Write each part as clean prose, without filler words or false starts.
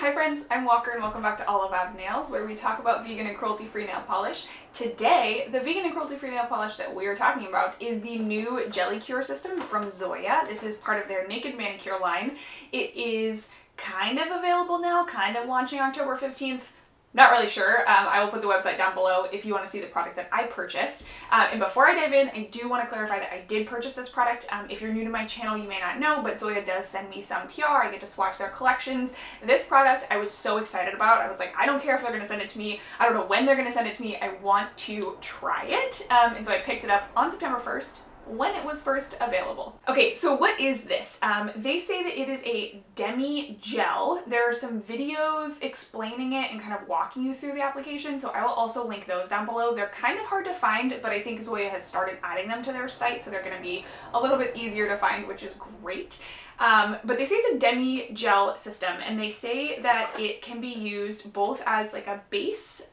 Hi friends, I'm Walker and welcome back to Olive Ab Nails, where we talk about vegan and cruelty-free nail polish. Today, the vegan and cruelty-free nail polish that we are talking about is the new Gelie-Cure system from Zoya. This is part of their Naked Manicure line. It is kind of available now, kind of launching October 15th. Not really sure. I will put the website down below if you want to see the product that I purchased. And before I dive in, I do want to clarify that I did purchase this product. If you're new to my channel, you may not know, but Zoya does send me some PR. I get to swatch their collections. This product I was so excited about. I was like, I don't care if they're going to send it to me. I don't know when they're going to send it to me. I want to try it. And so I picked it up on September 1st. When it was first available. Okay, so what is this? They say that it is a demi gel. There are some videos explaining it and kind of walking you through the application, so I will also link those down below. They're kind of hard to find, but I think Zoya has started adding them to their site, so they're gonna be a little bit easier to find, which is great. But they say it's a demi gel system, and they say that it can be used both as like a base,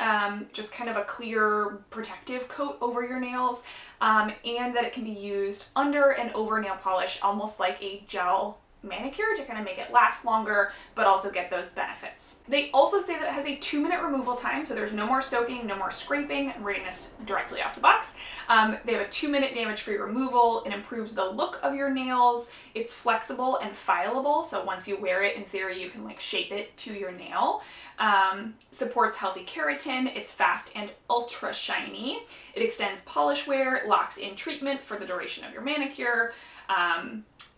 just kind of a clear protective coat over your nails, and that it can be used under and over nail polish, almost like a gel manicure to kind of make it last longer, but also get those benefits. They also say that it has a 2-minute removal time, so there's no more soaking, no more scraping. I'm reading this directly off the box. They have a 2-minute damage-free removal. It improves the look of your nails. It's flexible and fileable, so once you wear it, in theory, you can like shape it to your nail. Supports healthy keratin. It's fast and ultra shiny. It extends polish wear, locks in treatment for the duration of your manicure.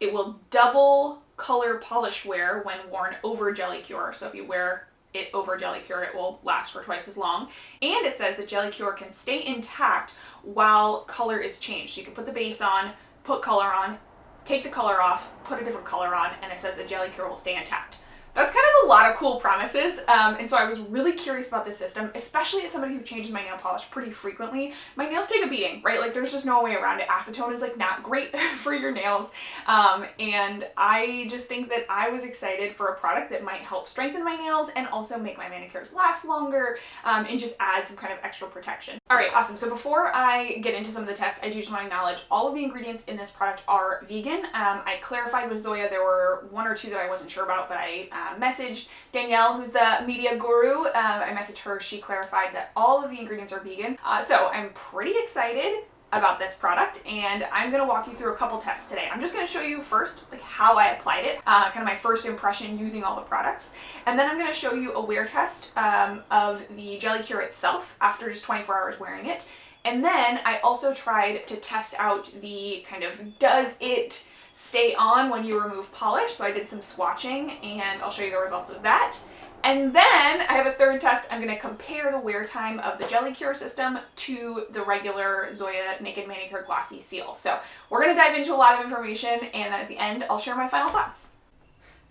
It will double color polish wear when worn over Gelie-Cure. So if you wear it over Gelie-Cure, it will last for twice as long. And it says that Gelie-Cure can stay intact while color is changed. So you can put the base on, put color on, take the color off, put a different color on, and it says that Gelie-Cure will stay intact. That's kind of a lot of cool promises, and so I was really curious about this system, especially as somebody who changes my nail polish pretty frequently. My nails take a beating, right? Like there's just no way around it. Acetone is like not great for your nails, and I just think that I was excited for a product that might help strengthen my nails and also make my manicures last longer, and just add some kind of extra protection. All right, awesome. So before I get into some of the tests, I do just want to acknowledge all of the ingredients in this product are vegan. I clarified with Zoya there were 1 or 2 that I wasn't sure about, but I messaged Danielle, who's the media guru. I messaged her. She clarified that all of the ingredients are vegan. So I'm pretty excited about this product, and I'm going to walk you through a couple tests today. I'm just going to show you first like how I applied it, kind of my first impression using all the products, and then I'm going to show you a wear test of the Gelie-Cure itself after just 24 hours wearing it. And then I also tried to test out the kind of does it stay on when you remove polish. So I did some swatching and I'll show you the results of that. And then I have a third test. I'm going to compare the wear time of the Gelie-Cure system to the regular Zoya Naked Manicure Glossy Seal. So we're going to dive into a lot of information, and then at the end I'll share my final thoughts.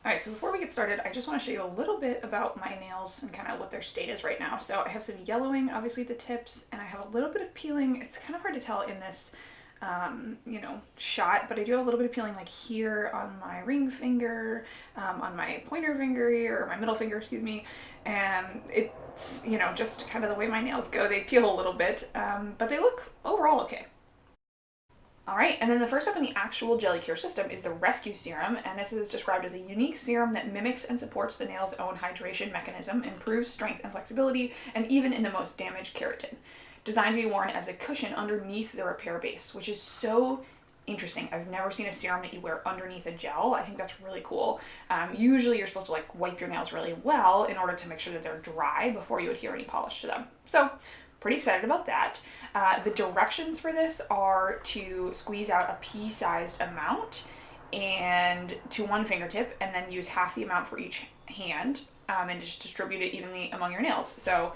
Alright, so before we get started, I just want to show you a little bit about my nails and kind of what their state is right now. So I have some yellowing obviously at the tips, and I have a little bit of peeling. It's kind of hard to tell in this shot, but I do have a little bit of peeling like here on my ring finger, on my pointer finger here, or my middle finger, excuse me, and it's, just kind of the way my nails go. They peel a little bit, but they look overall okay. Alright, and then the first step in the actual Gelie-Cure system is the Rescue Serum, and this is described as a unique serum that mimics and supports the nail's own hydration mechanism, improves strength and flexibility, and even in the most damaged keratin. Designed to be worn as a cushion underneath the repair base, which is so interesting. I've never seen a serum that you wear underneath a gel. I think that's really cool. Usually you're supposed to like wipe your nails really well in order to make sure that they're dry before you adhere any polish to them. So pretty excited about that. The directions for this are to squeeze out a pea-sized amount and to one fingertip, and then use half the amount for each hand, and just distribute it evenly among your nails. So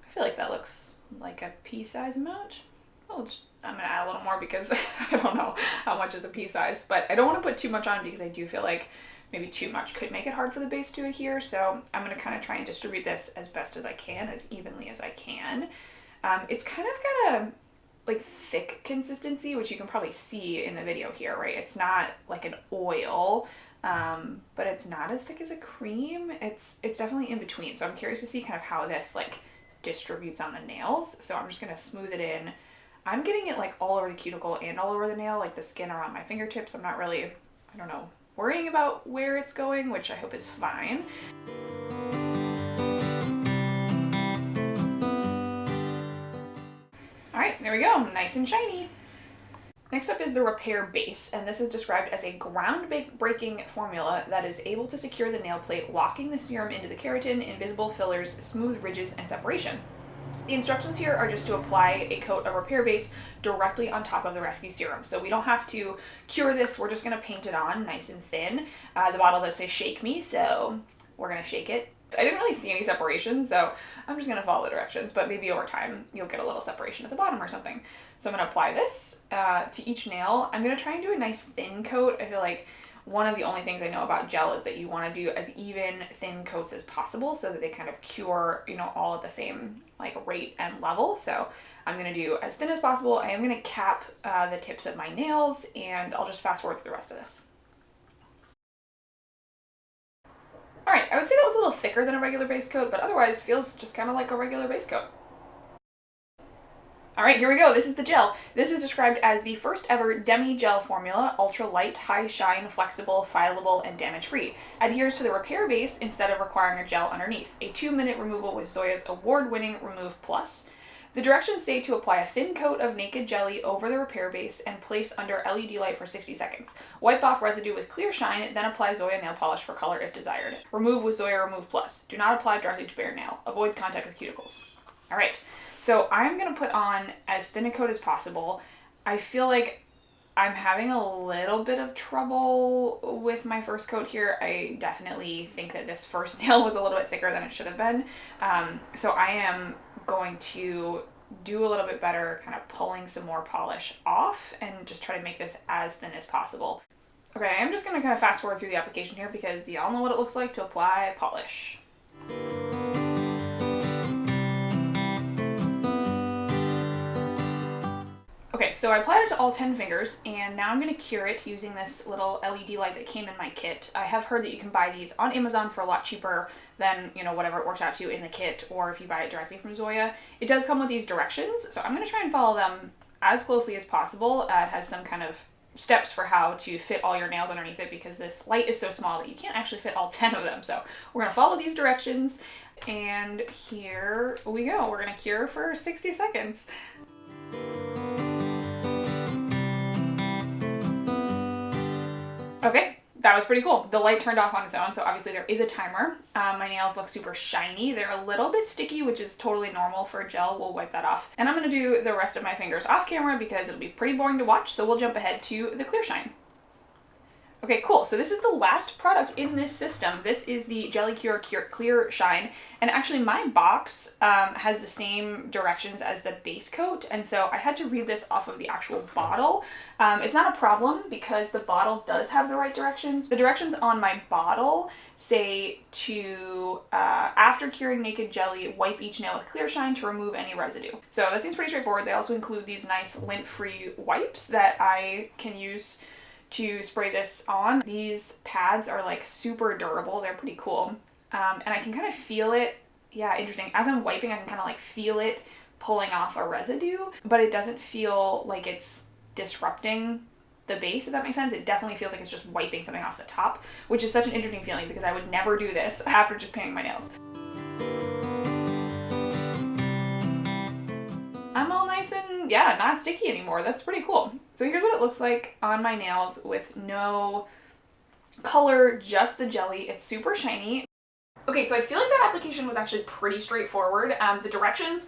I feel like that looks like a pea-size amount. I'm gonna add a little more because I don't know how much is a pea size, but I don't want to put too much on because I do feel like maybe too much could make it hard for the base to adhere. So I'm gonna kind of try and distribute this as best as I can, as evenly as I can. It's kind of got a like thick consistency, which you can probably see in the video here, right? It's not like an oil, but it's not as thick as a cream. It's definitely in between. So I'm curious to see kind of how this like distributes on the nails. So I'm just gonna smooth it in. I'm getting it like all over the cuticle and all over the nail, like the skin around my fingertips. I'm not really, worrying about where it's going, which I hope is fine. There we go, nice and shiny. Next up is the Repair Base, and this is described as a ground-breaking formula that is able to secure the nail plate, locking the serum into the keratin, invisible fillers, smooth ridges, and separation. The instructions here are just to apply a coat of Repair Base directly on top of the Rescue Serum. So we don't have to cure this, we're just going to paint it on nice and thin. The bottle does say shake me, so we're going to shake it. I didn't really see any separation, so I'm just going to follow the directions, but maybe over time you'll get a little separation at the bottom or something. So I'm going to apply this to each nail. I'm going to try and do a nice thin coat. I feel like one of the only things I know about gel is that you want to do as even thin coats as possible so that they kind of cure, you know, all at the same like rate and level. So I'm going to do as thin as possible. I am going to cap the tips of my nails, and I'll just fast forward through the rest of this. Alright, I would say that was a little thicker than a regular base coat, but otherwise feels just kind of like a regular base coat. Alright, here we go. This is the gel. This is described as the first ever demi-gel formula, ultra light, high shine, flexible, fileable, and damage-free. Adheres to the Repair Base instead of requiring a gel underneath. A 2-minute removal with Zoya's award-winning Remove Plus. The directions say to apply a thin coat of naked jelly over the Repair Base and place under LED light for 60 seconds. Wipe off residue with clear shine, then apply Zoya nail polish for color if desired. Remove with Zoya Remove Plus. Do not apply directly to bare nail. Avoid contact with cuticles. Alright, so I'm going to put on as thin a coat as possible. I feel like I'm having a little bit of trouble with my first coat here. I definitely think that this first nail was a little bit thicker than it should have been. So I am going to do a little bit better kind of pulling some more polish off and just try to make this as thin as possible. Okay, I'm just going to kind of fast forward through the application here because y'all know what it looks like to apply polish. Okay, so I applied it to all 10 fingers, and now I'm going to cure it using this little LED light that came in my kit. I have heard that you can buy these on Amazon for a lot cheaper than, you know, whatever it works out to in the kit, or if you buy it directly from Zoya. It does come with these directions, so I'm going to try and follow them as closely as possible. It has some kind of steps for how to fit all your nails underneath it because this light is so small that you can't actually fit all 10 of them. So we're going to follow these directions, and here we go. We're going to cure for 60 seconds. Okay, that was pretty cool. The light turned off on its own, so obviously there is a timer. My nails look super shiny. They're a little bit sticky, which is totally normal for gel. We'll wipe that off. And I'm going to do the rest of my fingers off camera because it'll be pretty boring to watch, so we'll jump ahead to the clear shine. Okay, cool. So this is the last product in this system. This is the Gelie-Cure Clear Shine. And actually my box has the same directions as the base coat. And so I had to read this off of the actual bottle. It's not a problem because the bottle does have the right directions. The directions on my bottle say to, after curing naked jelly, wipe each nail with clear shine to remove any residue. So that seems pretty straightforward. They also include these nice lint-free wipes that I can use to spray this on. These pads are like super durable. They're pretty cool. And I can kind of feel it. Yeah, interesting. As I'm wiping, I can kind of like feel it pulling off a residue, but it doesn't feel like it's disrupting the base, if that makes sense. It definitely feels like it's just wiping something off the top, which is such an interesting feeling because I would never do this after just painting my nails. I'm all nice and, yeah, not sticky anymore. That's pretty cool. So here's what it looks like on my nails with no color, just the jelly. It's super shiny. Okay, so I feel like that application was actually pretty straightforward. The directions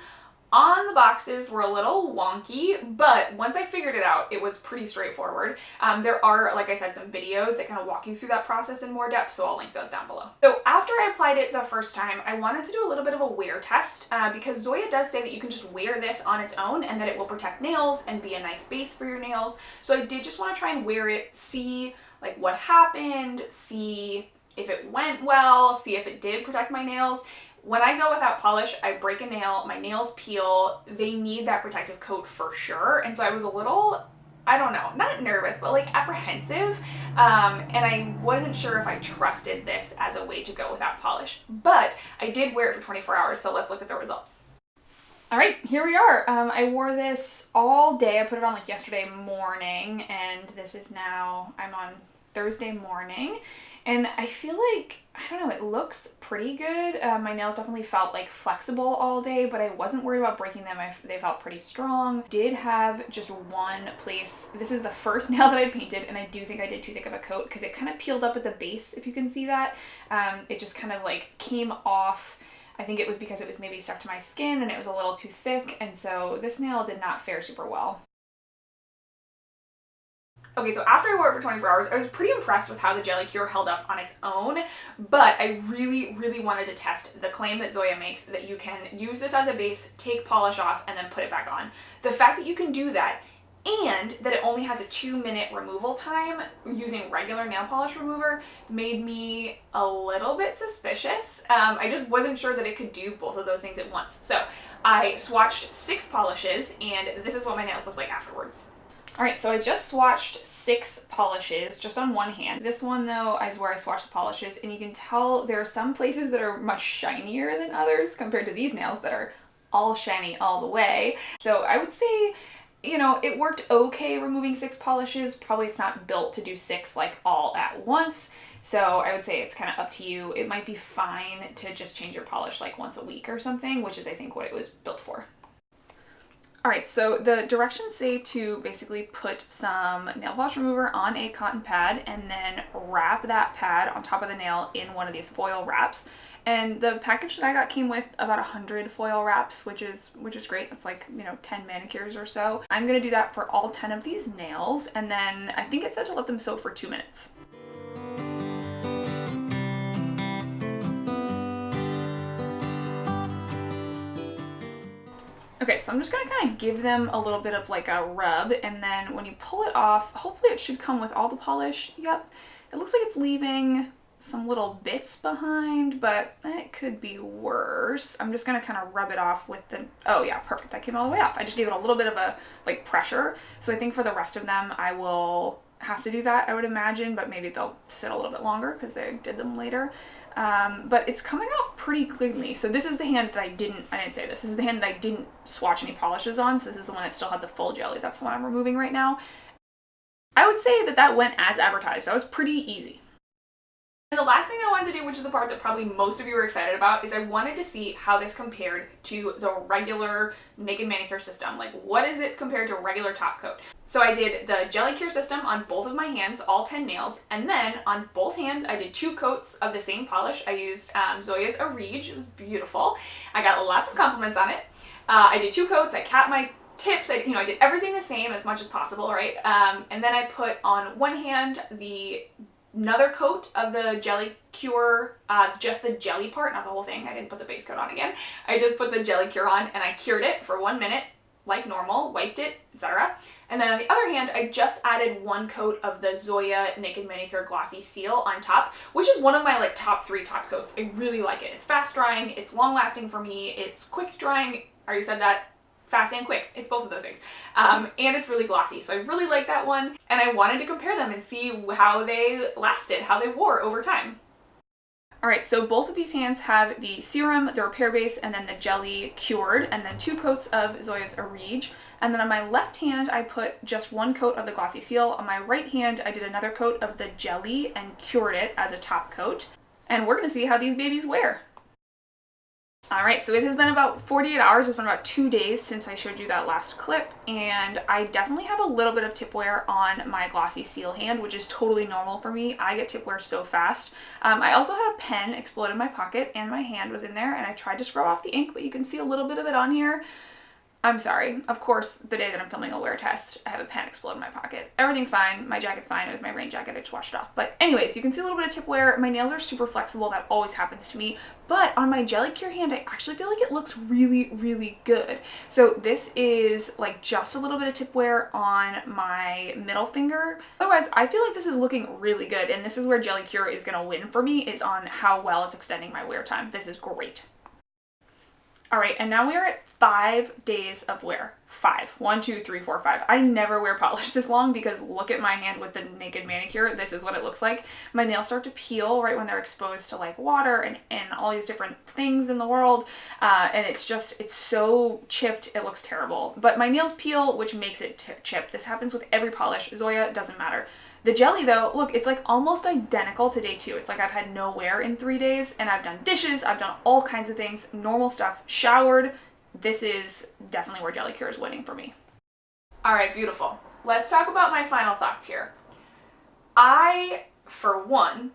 on the boxes were a little wonky, but once I figured it out, it was pretty straightforward. There are, like I said, some videos that kind of walk you through that process in more depth, so I'll link those down below. So after I applied it the first time, I wanted to do a little bit of a wear test because Zoya does say that you can just wear this on its own and that it will protect nails and be a nice base for your nails. So I did just want to try and wear it, see like what happened, see if it went well, see if it did protect my nails. When I go without polish, I break a nail, my nails peel, they need that protective coat for sure. And so I was a little, I don't know, not nervous, but like apprehensive. And I wasn't sure if I trusted this as a way to go without polish. But I did wear it for 24 hours, so let's look at the results. All right, here we are. I wore this all day. I put it on like yesterday morning, and this is now, I'm on Thursday morning. And I feel like, I don't know, it looks pretty good. My nails definitely felt like flexible all day, but I wasn't worried about breaking them. They felt pretty strong. Did have just one place. This is the first nail that I painted, and I do think I did too thick of a coat because it kind of peeled up at the base, if you can see that. It just kind of like came off. I think it was because it was maybe stuck to my skin and it was a little too thick, and so this nail did not fare super well. Okay, so after I wore it for 24 hours, I was pretty impressed with how the Gelie-Cure held up on its own, but I really wanted to test the claim that Zoya makes that you can use this as a base, take polish off, and then put it back on. The fact that you can do that and that it only has a 2-minute removal time using regular nail polish remover made me a little bit suspicious. I just wasn't sure that it could do both of those things at once. So I swatched 6 polishes, and this is what my nails look like afterwards. Alright, so I just swatched 6 polishes just on one hand. This one though is where I swatched the polishes, and you can tell there are some places that are much shinier than others compared to these nails that are all shiny all the way. So I would say, you know, it worked okay removing 6 polishes. Probably it's not built to do 6 like all at once. So I would say it's kind of up to you. It might be fine to just change your polish like once a week or something, which is I think what it was built for. Alright, so the directions say to basically put some nail polish remover on a cotton pad and then wrap that pad on top of the nail in one of these foil wraps. And the package that I got came with about 100 foil wraps, which is great. That's like, you know, 10 manicures or so. I'm gonna do that for all 10 of these nails, and then I think it said to let them soak for 2 minutes. Okay, so I'm just gonna kind of give them a little bit of like a rub, and then when you pull it off, hopefully it should come with all the polish. Yep, it looks like it's leaving some little bits behind, but it could be worse. I'm just gonna kind of rub it off with the, oh yeah, perfect, that came all the way off. I just gave it a little bit of a like pressure, so I think for the rest of them I will have to do that, I would imagine, but maybe they'll sit a little bit longer because they did them later. But it's coming off pretty cleanly. So this is the hand that I didn't say this. This is the hand that I didn't swatch any polishes on. So this is the one that still had the full jelly. That's the one I'm removing right now. I would say that that went as advertised. That was pretty easy. And the last thing I wanted to do, which is the part that probably most of you are excited about, is I wanted to see how this compared to the regular Naked Manicure system. Like, what is it compared to a regular top coat? So I did the Gelie-Cure system on both of my hands, all 10 nails, and then on both hands I did 2 coats of the same polish. I used Zoya's Gelie-Cure. It was beautiful. I got lots of compliments on it. I did 2 coats. I capped my tips. I did everything the same as much as possible, right? And then I put on one hand another coat of the Gelie-Cure, just the jelly part, not the whole thing. I didn't put the base coat on again. I just put the Gelie-Cure on and I cured it for 1 minute, like normal, wiped it, etc. And then on the other hand, I just added 1 coat of the Zoya Naked Manicure Glossy Seal on top, which is one of my like top 3 top coats. I really like it. It's fast drying, it's long lasting for me, it's quick drying. I already said that. Fast and quick. It's both of those things. And it's really glossy. So I really like that one. And I wanted to compare them and see how they lasted, how they wore over time. Alright, so both of these hands have the Serum, the Repair Base, and then the Gelie-Cured, and then 2 coats of Zoya's Gelie-Cure. And then on my left hand, I put just 1 coat of the Glossy Seal. On my right hand, I did another coat of the Jelly and cured it as a top coat. And we're going to see how these babies wear. Alright, so it has been about 48 hours, it's been about 2 days since I showed you that last clip, and I definitely have a little bit of tip wear on my Glossy Seal hand, which is totally normal for me. I get tip wear so fast. I also had a pen explode in my pocket and my hand was in there, and I tried to scrub off the ink, but you can see a little bit of it on here. I'm sorry. Of course, the day that I'm filming a wear test, I have a pen explode in my pocket. Everything's fine. My jacket's fine. It was my rain jacket. I just washed it off. But anyways, you can see a little bit of tip wear. My nails are super flexible. That always happens to me. But on my Gelie-Cure hand, I actually feel like it looks really good. So this is like just a little bit of tip wear on my middle finger. Otherwise, I feel like this is looking really good. And this is where Gelie-Cure is going to win for me, is on how well it's extending my wear time. This is great. Alright, and now we are at 5 days of wear. 5. 1, 2, 3, 4, 5. I never wear polish this long because look at my hand with the Naked Manicure. This is what it looks like. My nails start to peel right when they're exposed to like water and all these different things in the world. And it's so chipped, it looks terrible. But my nails peel, which makes it chip. This happens with every polish. Zoya, doesn't matter. The jelly though, look, it's like almost identical to day 2. It's like I've had no wear in 3 days, and I've done dishes, I've done all kinds of things, normal stuff, showered. This is definitely where Gelie-Cure is winning for me. All right, beautiful. Let's talk about my final thoughts here. I, for one,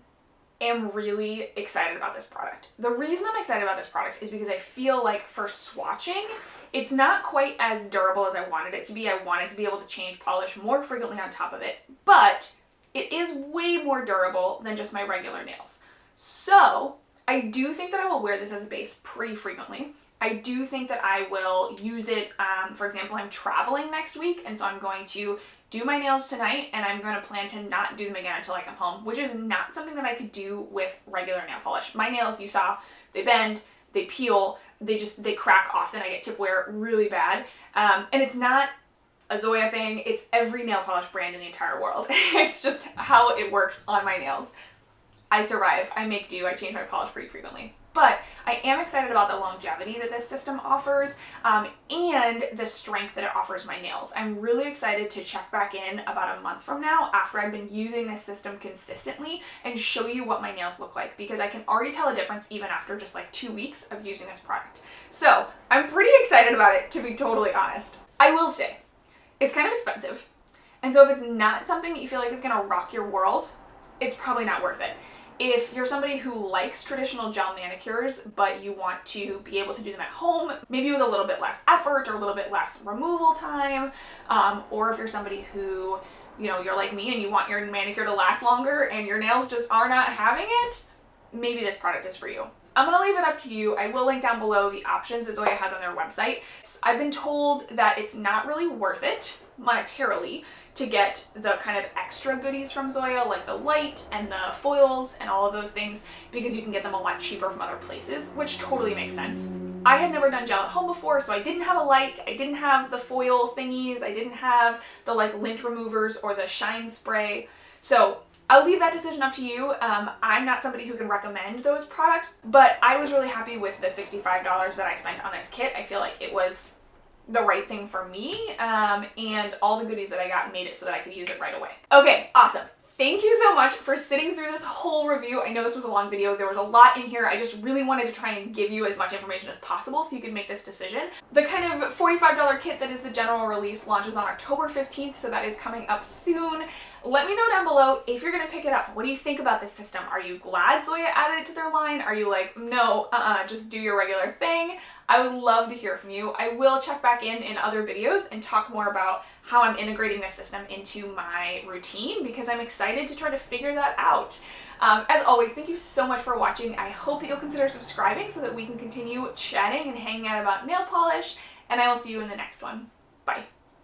am really excited about this product. The reason I'm excited about this product is because I feel like for swatching, it's not quite as durable as I wanted it to be. I wanted to be able to change polish more frequently on top of it, but it is way more durable than just my regular nails. So I do think that I will wear this as a base pretty frequently. I do think that I will use it, for example, I'm traveling next week, and so I'm going to do my nails tonight, and I'm going to plan to not do them again until I come home, which is not something that I could do with regular nail polish. My nails, you saw, they bend, they peel, they crack often. I get tip wear really bad, and it's not a Zoya thing. It's every nail polish brand in the entire world. It's just how it works on my nails. I survive, I make do, I change my polish pretty frequently. But I am excited about the longevity that this system offers, and the strength that it offers my nails. I'm really excited to check back in about a month from now after I've been using this system consistently and show you what my nails look like, because I can already tell a difference even after just like 2 weeks of using this product. So I'm pretty excited about it, to be totally honest. I will say, it's kind of expensive. And so if it's not something that you feel like is gonna rock your world, it's probably not worth it. If you're somebody who likes traditional gel manicures, but you want to be able to do them at home, maybe with a little bit less effort or a little bit less removal time, or if you're somebody who, you know, you're like me and you want your manicure to last longer and your nails just are not having it, maybe this product is for you. I'm gonna leave it up to you. I will link down below the options that Zoya has on their website. I've been told that it's not really worth it monetarily to get the kind of extra goodies from Zoya, like the light and the foils and all of those things, because you can get them a lot cheaper from other places, which totally makes sense. I had never done gel at home before, so I didn't have a light, I didn't have the foil thingies, I didn't have the like lint removers or the shine spray. So I'll leave that decision up to you. I'm not somebody who can recommend those products, but I was really happy with the $65 that I spent on this kit. I feel like it was the right thing for me, and all the goodies that I got made it so that I could use it right away. Okay, awesome. Thank you so much for sitting through this whole review. I know this was a long video. There was a lot in here. I just really wanted to try and give you as much information as possible so you could make this decision. The kind of $45 kit that is the general release launches on October 15th, so that is coming up soon. Let me know down below if you're gonna pick it up. What do you think about this system? Are you glad Zoya added it to their line? Are you like, no, just do your regular thing? I would love to hear from you. I will check back in other videos and talk more about how I'm integrating this system into my routine, because I'm excited to try to figure that out. As always, thank you so much for watching. I hope that you'll consider subscribing so that we can continue chatting and hanging out about nail polish, and I will see you in the next one. Bye.